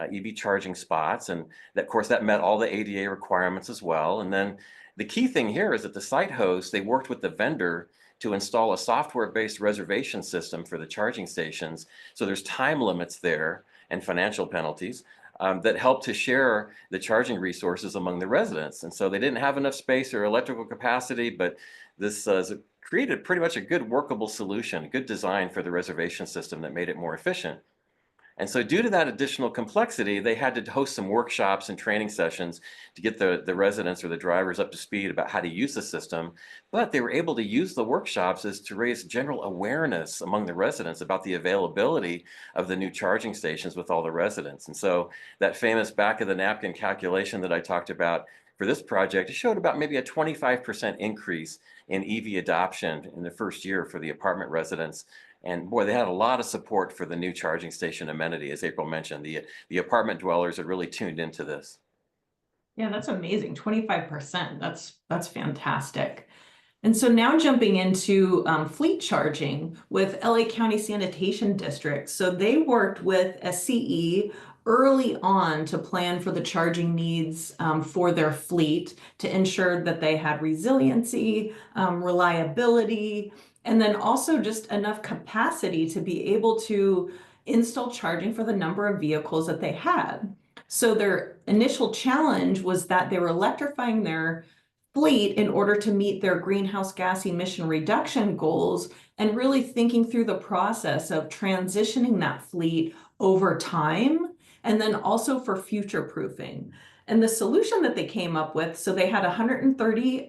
EV charging spots. And of course, that met all the ADA requirements as well. And then the key thing here is that the site host, they worked with the vendor to install a software-based reservation system for the charging stations. So there's time limits there and financial penalties that help to share the charging resources among the residents. And so they didn't have enough space or electrical capacity, but this created pretty much a good workable solution, a good design for the reservation system that made it more efficient. And so due to that additional complexity, they had to host some workshops and training sessions to get the residents or the drivers up to speed about how to use the system. But they were able to use the workshops as to raise general awareness among the residents about the availability of the new charging stations with all the residents. And so that famous back of the napkin calculation that I talked about for this project, it showed about maybe a 25% increase in EV adoption in the first year for the apartment residents. And boy, they had a lot of support for the new charging station amenity. As April mentioned, the apartment dwellers are really tuned into this. Yeah, that's amazing. 25%. That's fantastic. And so now jumping into fleet charging with LA County Sanitation District. So they worked with SCE early on to plan for the charging needs for their fleet to ensure that they had resiliency, reliability, and then also just enough capacity to be able to install charging for the number of vehicles that they had. So their initial challenge was that they were electrifying their fleet in order to meet their greenhouse gas emission reduction goals and really thinking through the process of transitioning that fleet over time and then also for future proofing. And the solution that they came up with, so they had 130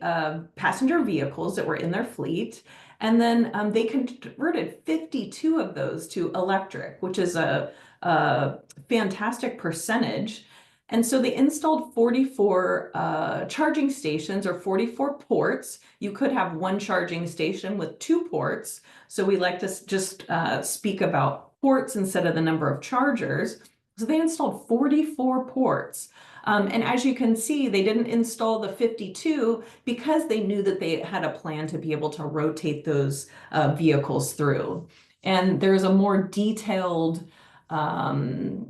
passenger vehicles that were in their fleet, and then they converted 52 of those to electric, which is a fantastic percentage. And so they installed 44 charging stations or 44 ports. You could have one charging station with 2 ports. So we like to just speak about ports instead of the number of chargers. So they installed 44 ports. And as you can see, they didn't install the 52 because they knew that they had a plan to be able to rotate those vehicles through. And there's a more detailed way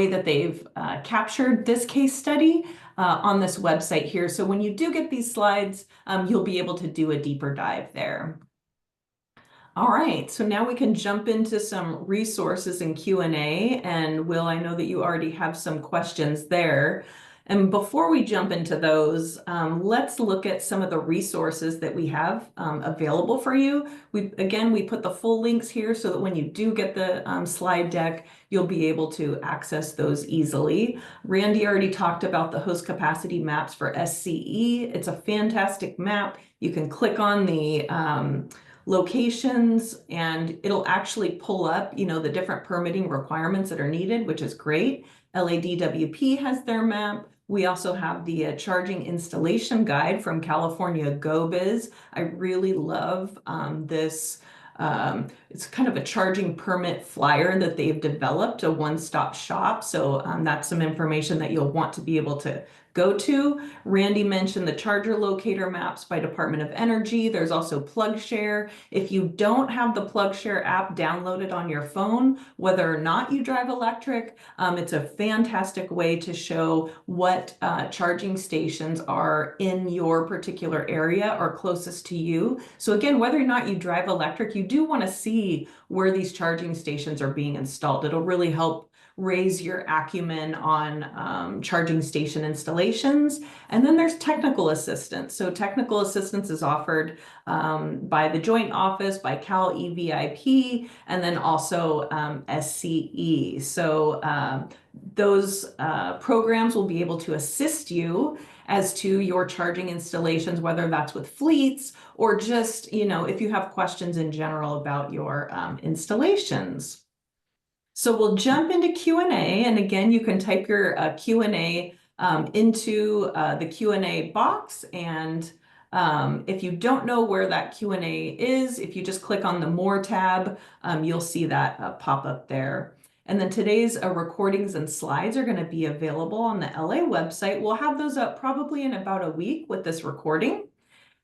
that they've captured this case study on this website here. So when you do get these slides, you'll be able to do a deeper dive there. All right, so now we can jump into some resources and Q&A. And Will, I know that you already have some questions there. And before we jump into those, let's look at some of the resources that we have available for you. We put the full links here so that when you do get the slide deck, you'll be able to access those easily. Randy already talked about the host capacity maps for SCE. It's a fantastic map. You can click on the locations and it'll actually pull up, the different permitting requirements that are needed, which is great. LADWP has their map. We also have the charging installation guide from California GoBiz. I really love this. It's kind of a charging permit flyer that they've developed, a one-stop shop. So that's some information that you'll want to be able to go to. Randy mentioned the charger locator maps by Department of Energy. There's also PlugShare. If you don't have the PlugShare app downloaded on your phone, whether or not you drive electric, it's a fantastic way to show what charging stations are in your particular area or closest to you. So again, whether or not you drive electric, you do want to see where these charging stations are being installed. It'll really help raise your acumen on charging station installations. And then there's technical assistance. So technical assistance is offered by the Joint Office, by Cal EVIP, and then also SCE. So those programs will be able to assist you as to your charging installations, whether that's with fleets or just, if you have questions in general about your installations. So we'll jump into Q&A, and again, you can type your Q&A into the Q&A box, and if you don't know where that Q&A is, if you just click on the More tab, you'll see that pop up there. And then today's recordings and slides are going to be available on the LA website. We'll have those up probably in about a week with this recording.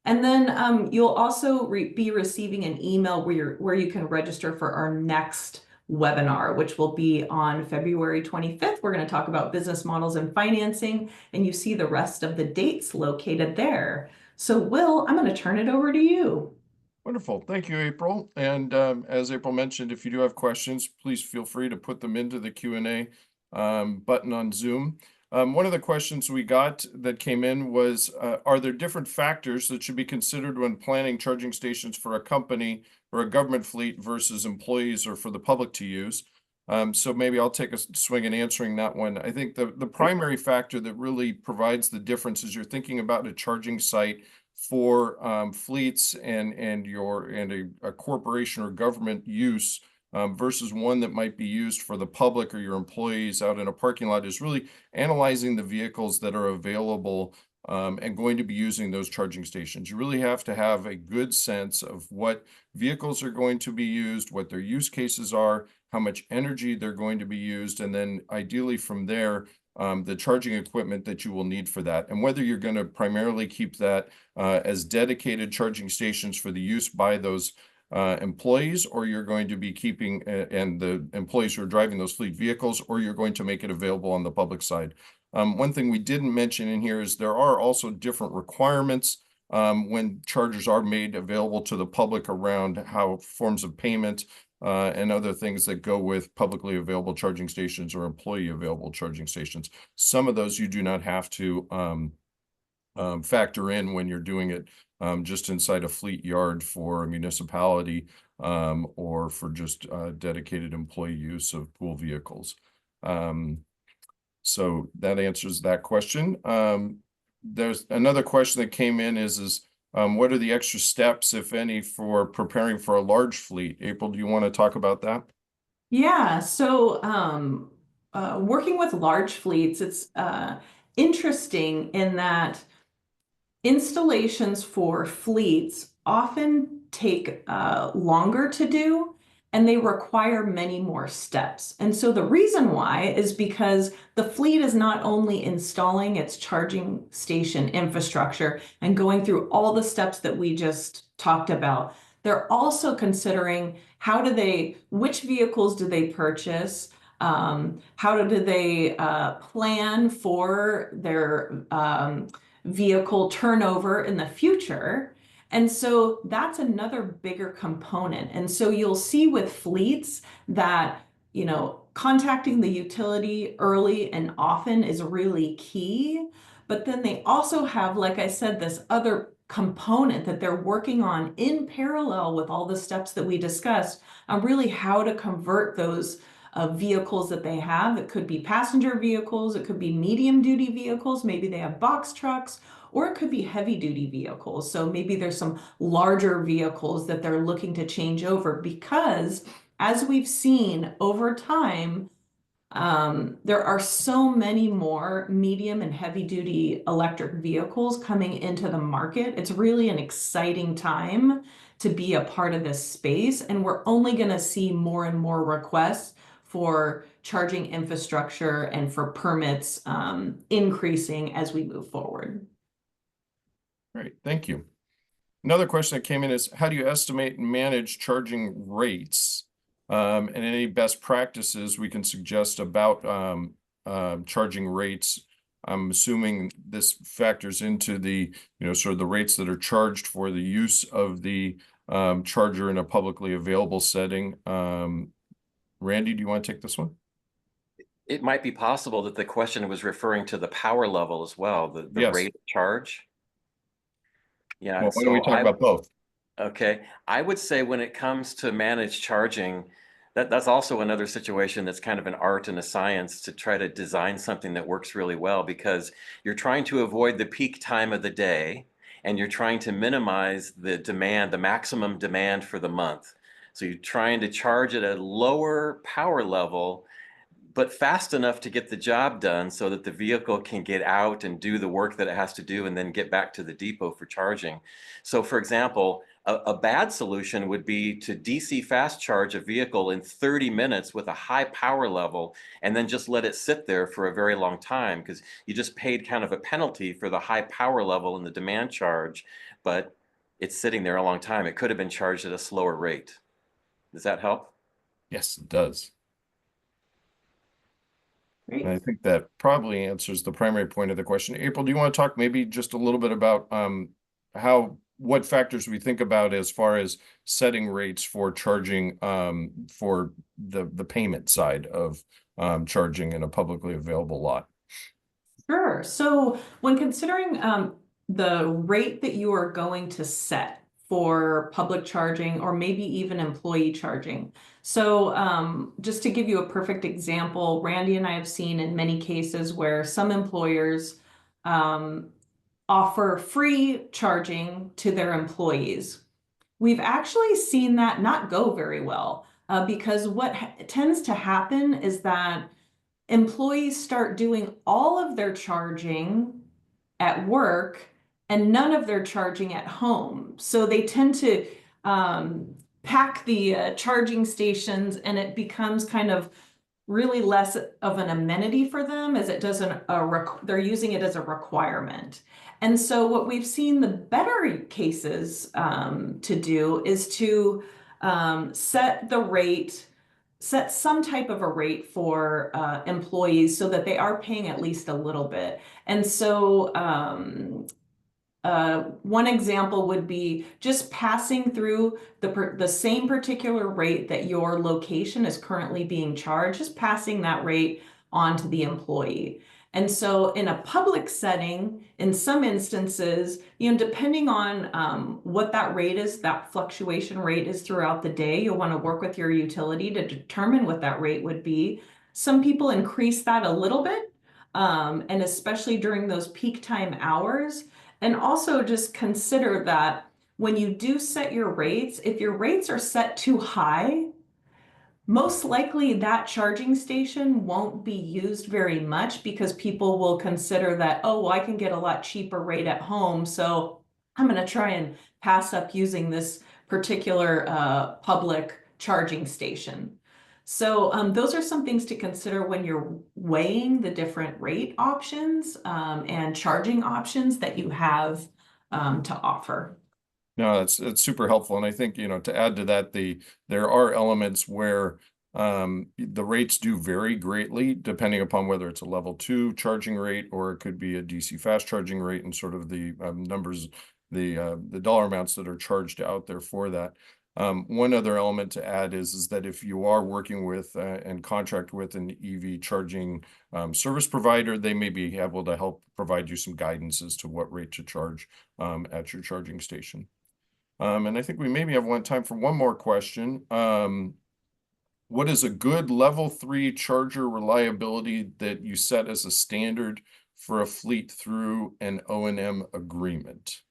And then you'll also be receiving an email where you can register for our next webinar, which will be on February 25th. We're going to talk about business models and financing, and you see the rest of the dates located there. So Will, I'm going to turn it over to you. Wonderful. Thank you, April. And as April mentioned, if you do have questions, please feel free to put them into the Q&A button on Zoom. One of the questions we got that came in was, are there different factors that should be considered when planning charging stations for a company or a government fleet versus employees or for the public to use? So maybe I'll take a swing in answering that one. I think the primary factor that really provides the difference is you're thinking about a charging site for fleets and a corporation or government use versus one that might be used for the public or your employees out in a parking lot is really analyzing the vehicles that are available and going to be using those charging stations. You really have to have a good sense of what vehicles are going to be used, what their use cases are, how much energy they're going to be used, and then ideally from there, the charging equipment that you will need for that. And whether you're going to primarily keep that as dedicated charging stations for the use by those employees, or you're going to be keeping and the employees who are driving those fleet vehicles, or you're going to make it available on the public side. One thing we didn't mention in here is there are also different requirements when chargers are made available to the public around how forms of payment and other things that go with publicly available charging stations or employee available charging stations. Some of those you do not have to factor in when you're doing it just inside a fleet yard for a municipality or for just dedicated employee use of pool vehicles. So that answers that question. There's another question that came in is what are the extra steps, if any, for preparing for a large fleet? April, do you want to talk about that? Yeah, so working with large fleets, it's interesting in that installations for fleets often take longer to do, and they require many more steps. And so the reason why is because the fleet is not only installing its charging station infrastructure and going through all the steps that we just talked about, they're also considering which vehicles do they purchase, how do they plan for their vehicle turnover in the future. And so that's another bigger component. And so you'll see with fleets that, contacting the utility early and often is really key. But then they also have, like I said, this other component that they're working on in parallel with all the steps that we discussed on really how to convert those vehicles that they have. It could be passenger vehicles, it could be medium duty vehicles, maybe they have box trucks, or it could be heavy duty vehicles. So maybe there's some larger vehicles that they're looking to change over because, as we've seen over time, there are so many more medium and heavy duty electric vehicles coming into the market. It's really an exciting time to be a part of this space, and we're only going to see more and more requests for charging infrastructure and for permits increasing as we move forward. Great, thank you. Another question that came in is, how do you estimate and manage charging rates? And any best practices we can suggest about charging rates? I'm assuming this factors into the, sort of the rates that are charged for the use of the charger in a publicly available setting. Randy, do you want to take this one? It might be possible that the question was referring to the power level as well, the Yes. rate of charge. Yeah, Well, why don't we talk about both? Okay, I would say when it comes to managed charging, that's also another situation that's kind of an art and a science to try to design something that works really well, because you're trying to avoid the peak time of the day and you're trying to minimize the demand, the maximum demand for the month. So you're trying to charge at a lower power level, but fast enough to get the job done so that the vehicle can get out and do the work that it has to do and then get back to the depot for charging. So for example, a bad solution would be to DC fast charge a vehicle in 30 minutes with a high power level and then just let it sit there for a very long time, because you just paid kind of a penalty for the high power level and the demand charge, but it's sitting there a long time. It could have been charged at a slower rate. Does that help? Yes, it does. Great. And I think that probably answers the primary point of the question. April, do you want to talk maybe just a little bit about what factors we think about as far as setting rates for charging for the payment side of charging in a publicly available lot? Sure. So when considering the rate that you are going to set for public charging or maybe even employee charging. So just to give you a perfect example, Randy and I have seen in many cases where some employers offer free charging to their employees. We've actually seen that not go very well. because what tends to happen is that employees start doing all of their charging at work and none of their charging at home. So they tend to pack the charging stations, and it becomes kind of really less of an amenity for them as it doesn't they're using it as a requirement. And so what we've seen the better cases to do is to set the rate, set some type of a rate for employees so that they are paying at least a little bit. And so one example would be just passing through the same particular rate that your location is currently being charged, just passing that rate on to the employee. And so in a public setting, in some instances, depending on what that rate is, that fluctuation rate is throughout the day, you'll want to work with your utility to determine what that rate would be. Some people increase that a little bit, and especially during those peak time hours. And also just consider that when you do set your rates, if your rates are set too high, most likely that charging station won't be used very much because people will consider that, oh, well, I can get a lot cheaper rate at home, so I'm going to try and pass up using this particular public charging station. So those are some things to consider when you're weighing the different rate options and charging options that you have to offer. No, that's super helpful. And I think, to add to that, there are elements where the rates do vary greatly depending upon whether it's a level 2 charging rate or it could be a DC fast charging rate, and sort of the numbers, the dollar amounts that are charged out there for that. One other element to add is that if you are working with and contract with an EV charging service provider, they may be able to help provide you some guidance as to what rate to charge at your charging station. And I think we maybe have time for one more question. What is a good level 3 charger reliability that you set as a standard for a fleet through an O&M agreement?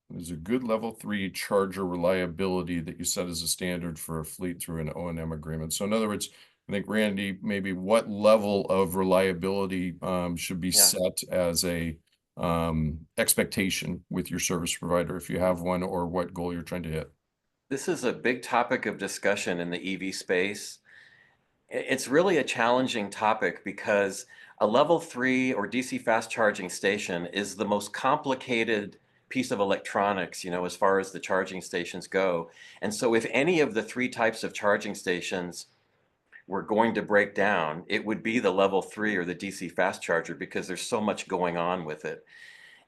What is a good level 3 charger reliability that you set as a standard for a fleet through an O&M agreement? So in other words, I think, Randy, maybe what level of reliability should be set as a expectation with your service provider if you have one, or what goal you're trying to hit? This is a big topic of discussion in the EV space. It's really a challenging topic because a level 3 or DC fast charging station is the most complicated piece of electronics, as far as the charging stations go. And so if any of the 3 types of charging stations were going to break down, it would be the level 3 or the DC fast charger, because there's so much going on with it.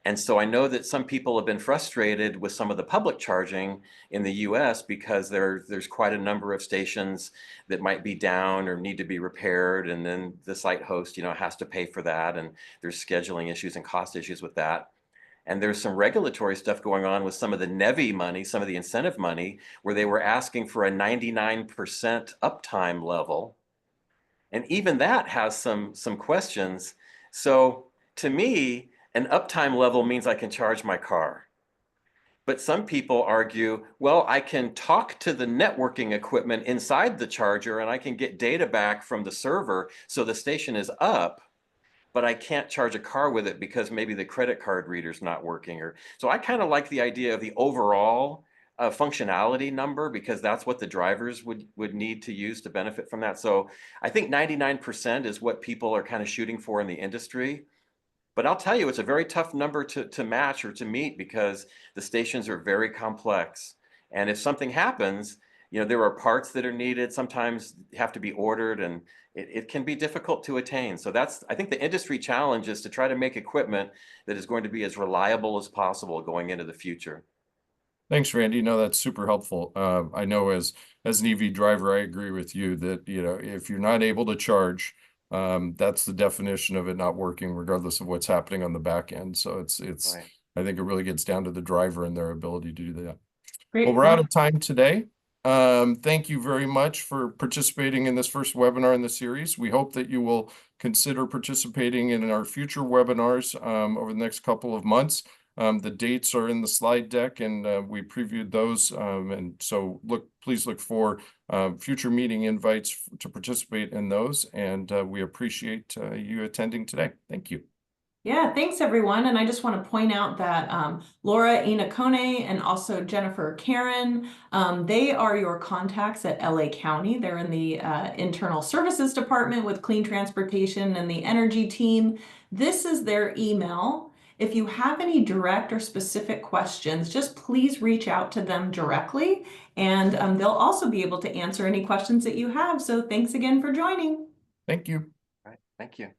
And so I know that some people have been frustrated with some of the public charging in the US because there's quite a number of stations that might be down or need to be repaired, and then the site host, has to pay for that, and there's scheduling issues and cost issues with that. And there's some regulatory stuff going on with some of the NEVI money, some of the incentive money, where they were asking for a 99% uptime level. And even that has some questions. So to me, an uptime level means I can charge my car. But some people argue, well, I can talk to the networking equipment inside the charger and I can get data back from the server so the station is up, but I can't charge a car with it because maybe the credit card reader's not working. So I kind of like the idea of the overall functionality number, because that's what the drivers would need to use to benefit from that. So I think 99% is what people are kind of shooting for in the industry. But I'll tell you, it's a very tough number to match or to meet because the stations are very complex. And if something happens, there are parts that are needed, sometimes have to be ordered, and it can be difficult to attain. So I think the industry challenge is to try to make equipment that is going to be as reliable as possible going into the future. Thanks, Randy. No, that's super helpful. I know as an EV driver, I agree with you that, if you're not able to charge, that's the definition of it not working, regardless of what's happening on the back end. So it's Right. I think it really gets down to the driver and their ability to do that. Great. Well, we're out of time today. Thank you very much for participating in this first webinar in the series. We hope that you will consider participating in our future webinars over the next couple of months. The dates are in the slide deck, and we previewed those. And so please look for future meeting invites to participate in those. And we appreciate you attending today. Thank you. Yeah, thanks everyone. And I just want to point out that Laura Inakone and also Jennifer Karen, they are your contacts at LA County. They're in the Internal Services Department with Clean Transportation and the Energy team. This is their email. If you have any direct or specific questions, just please reach out to them directly, and they'll also be able to answer any questions that you have. So thanks again for joining. Thank you. All right, thank you.